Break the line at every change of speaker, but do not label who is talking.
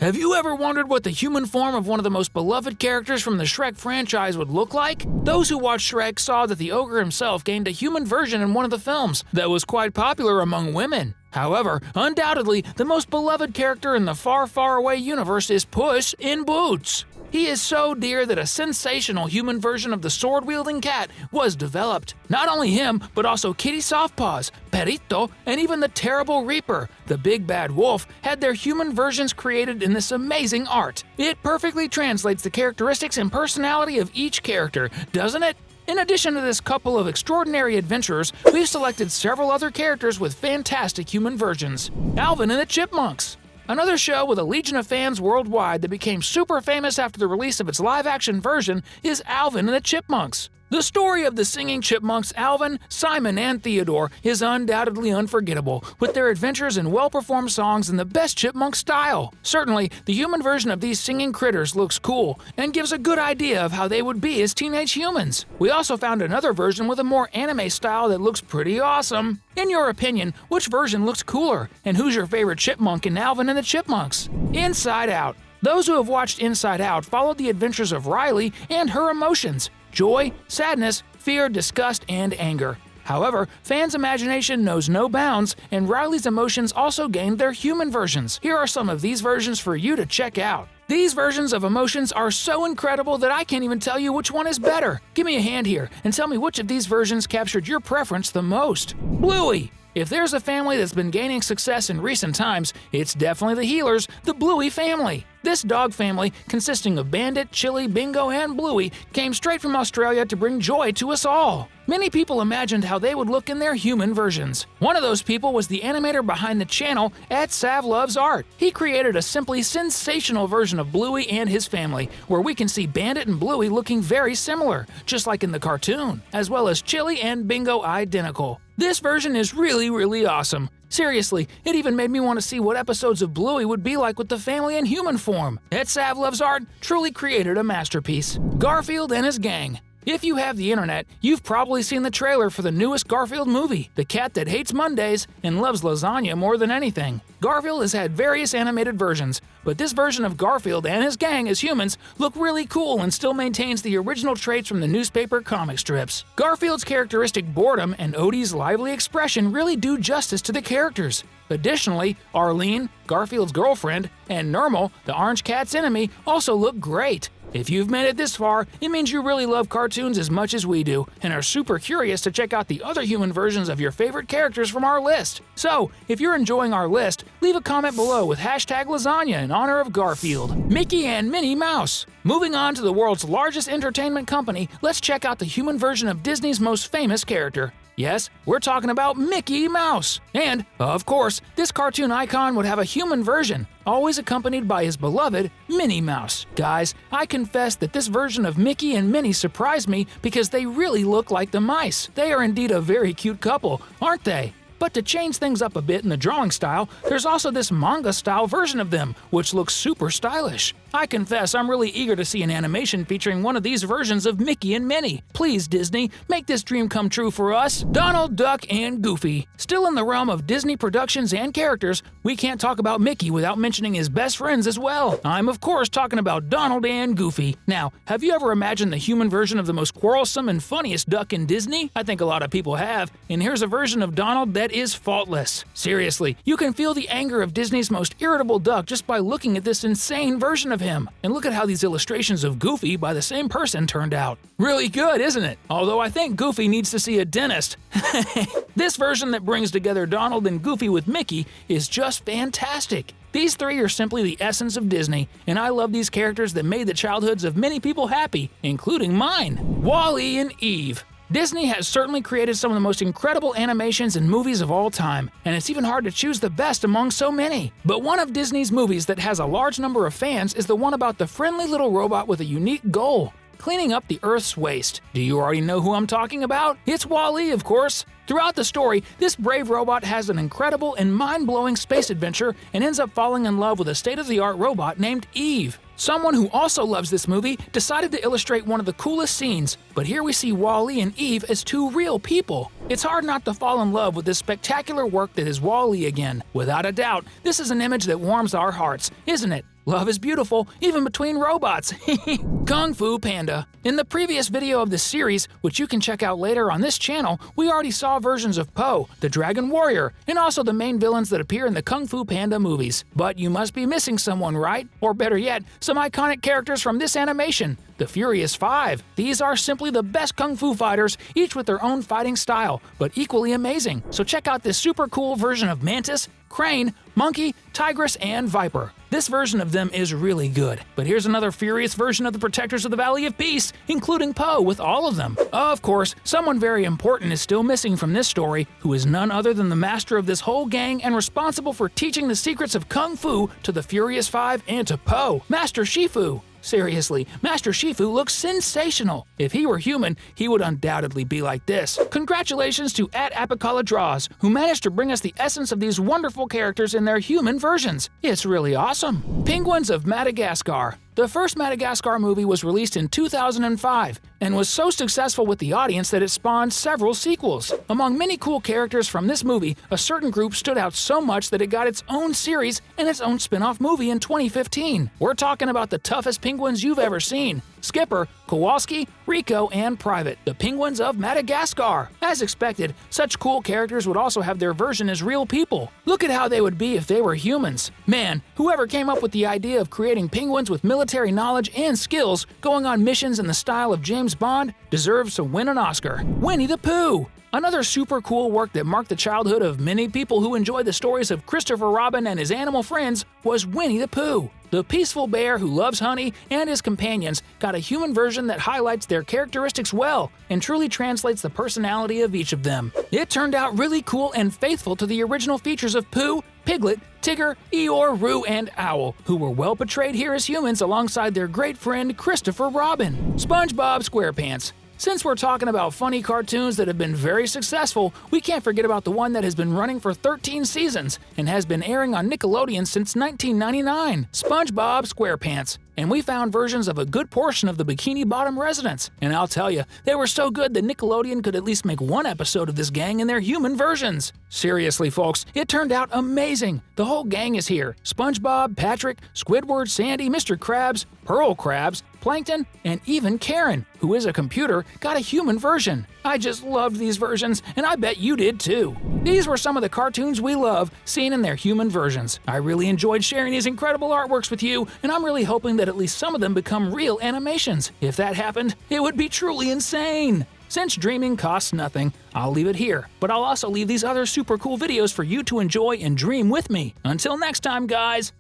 Have you ever wondered what the human form of one of the most beloved characters from the Shrek franchise would look like? Those who watched Shrek saw that the ogre himself gained a human version in one of the films that was quite popular among women. However, undoubtedly, the most beloved character in the far, far away universe is Puss in Boots. He is so dear that a sensational human version of the sword-wielding cat was developed. Not only him, but also Kitty Softpaws, Perito, and even the Terrible Reaper, the big bad wolf, had their human versions created in this amazing art. It perfectly translates the characteristics and personality of each character, doesn't it? In addition to this couple of extraordinary adventurers, we've selected several other characters with fantastic human versions. Alvin and the Chipmunks. Another show with a legion of fans worldwide that became super famous after the release of its live-action version is Alvin and the Chipmunks. The story of the singing chipmunks Alvin, Simon, and Theodore is undoubtedly unforgettable, with their adventures and well-performed songs in the best chipmunk style. Certainly, the human version of these singing critters looks cool and gives a good idea of how they would be as teenage humans. We also found another version with a more anime style that looks pretty awesome. In your opinion, which version looks cooler, and who's your favorite chipmunk in Alvin and the Chipmunks? Inside Out. Those who have watched Inside Out followed the adventures of Riley and her emotions: joy, sadness, fear, disgust, and anger. However, fans' imagination knows no bounds, and Riley's emotions also gained their human versions. Here are some of these versions for you to check out. These versions of emotions are so incredible that I can't even tell you which one is better. Give me a hand here and tell me which of these versions captured your preference the most. Bluey. If there's a family that's been gaining success in recent times, it's definitely the healers, the Bluey family. This dog family, consisting of Bandit, Chili, Bingo, and Bluey, came straight from Australia to bring joy to us all. Many people imagined how they would look in their human versions. One of those people was the animator behind the channel @SavLovesArt. He created a simply sensational version of Bluey and his family, where we can see Bandit and Bluey looking very similar, just like in the cartoon, as well as Chili and Bingo identical. This version is really awesome. Seriously, it even made me want to see what episodes of Bluey would be like with the family in human form. @SavLovesArt truly created a masterpiece. Garfield and His Gang. If you have the internet, you've probably seen the trailer for the newest Garfield movie, the cat that hates Mondays and loves lasagna more than anything. Garfield has had various animated versions, but this version of Garfield and his gang as humans look really cool and still maintains the original traits from the newspaper comic strips. Garfield's characteristic boredom and Odie's lively expression really do justice to the characters. Additionally, Arlene, Garfield's girlfriend, and Nermal, the orange cat's enemy, also look great. If you've made it this far, it means you really love cartoons as much as we do, and are super curious to check out the other human versions of your favorite characters from our list. So, if you're enjoying our list, leave a comment below with #lasagna in honor of Garfield. Mickey and Minnie Mouse. Moving on to the world's largest entertainment company, let's check out the human version of Disney's most famous character. Yes, we're talking about Mickey Mouse. And, of course, this cartoon icon would have a human version, always accompanied by his beloved Minnie Mouse. Guys, I confess that this version of Mickey and Minnie surprised me because they really look like the mice. They are indeed a very cute couple, aren't they? But to change things up a bit in the drawing style, there's also this manga-style version of them, which looks super stylish. I confess I'm really eager to see an animation featuring one of these versions of Mickey and Minnie. Please, Disney, make this dream come true for us. Donald, Duck, and Goofy. Still in the realm of Disney productions and characters, we can't talk about Mickey without mentioning his best friends as well. I'm of course talking about Donald and Goofy. Now, have you ever imagined the human version of the most quarrelsome and funniest duck in Disney? I think a lot of people have, and here's a version of Donald that is faultless. Seriously, you can feel the anger of Disney's most irritable duck just by looking at this insane version of him. And look at how these illustrations of Goofy by the same person turned out. Really good, isn't it? Although I think Goofy needs to see a dentist. This version that brings together Donald and Goofy with Mickey is just fantastic. These three are simply the essence of Disney, and I love these characters that made the childhoods of many people happy, including mine. WallE and Eve. Disney has certainly created some of the most incredible animations and movies of all time, and it's even hard to choose the best among so many. But one of Disney's movies that has a large number of fans is the one about the friendly little robot with a unique goal: cleaning up the Earth's waste. Do you already know who I'm talking about? It's WallE, of course. Throughout the story, this brave robot has an incredible and mind-blowing space adventure and ends up falling in love with a state-of-the-art robot named Eve. Someone who also loves this movie decided to illustrate one of the coolest scenes, but here we see WallE and Eve as two real people. It's hard not to fall in love with this spectacular work that is WallE again. Without a doubt, this is an image that warms our hearts, isn't it? Love is beautiful, even between robots. Kung Fu Panda. In the previous video of this series, which you can check out later on this channel, we already saw versions of Po, the Dragon Warrior, and also the main villains that appear in the Kung Fu Panda movies. But you must be missing someone, right? Or better yet, some iconic characters from this animation. The Furious Five. These are simply the best kung fu fighters, each with their own fighting style, but equally amazing. So check out this super cool version of Mantis, Crane, Monkey, Tigress, and Viper. This version of them is really good. But here's another furious version of the Protectors of the Valley of Peace, including Po with all of them. Of course, someone very important is still missing from this story, who is none other than the master of this whole gang and responsible for teaching the secrets of Kung Fu to the Furious Five and to Po, Master Shifu. Seriously, Master Shifu looks sensational. If he were human, he would undoubtedly be like this. Congratulations to @Apicala who managed to bring us the essence of these wonderful characters in their human versions. It's really awesome. Penguins of Madagascar. The first Madagascar movie was released in 2005 and was so successful with the audience that it spawned several sequels. Among many cool characters from this movie, a certain group stood out so much that it got its own series and its own spin-off movie in 2015. We're talking about the toughest penguins you've ever seen. Skipper, Kowalski, Rico, and Private, the Penguins of Madagascar. As expected, such cool characters would also have their version as real people. Look at how they would be if they were humans. Man, whoever came up with the idea of creating penguins with military knowledge and skills going on missions in the style of James Bond deserves to win an Oscar. Winnie the Pooh. Another super cool work that marked the childhood of many people who enjoyed the stories of Christopher Robin and his animal friends was Winnie the Pooh. The peaceful bear who loves honey and his companions got a human version that highlights their characteristics well and truly translates the personality of each of them. It turned out really cool and faithful to the original features of Pooh, Piglet, Tigger, Eeyore, Roo, and Owl, who were well portrayed here as humans alongside their great friend Christopher Robin. SpongeBob SquarePants. Since we're talking about funny cartoons that have been very successful, we can't forget about the one that has been running for 13 seasons and has been airing on Nickelodeon since 1999, SpongeBob SquarePants. And we found versions of a good portion of the Bikini Bottom residents. And I'll tell you, they were so good that Nickelodeon could at least make one episode of this gang in their human versions. Seriously, folks, it turned out amazing. The whole gang is here. SpongeBob, Patrick, Squidward, Sandy, Mr. Krabs, Pearl Krabs, Plankton, and even Karen, who is a computer, got a human version. I just loved these versions, and I bet you did too. These were some of the cartoons we love, seen in their human versions. I really enjoyed sharing these incredible artworks with you, and I'm really hoping that at least some of them become real animations. If that happened, it would be truly insane. Since dreaming costs nothing, I'll leave it here, but I'll also leave these other super cool videos for you to enjoy and dream with me. Until next time, guys!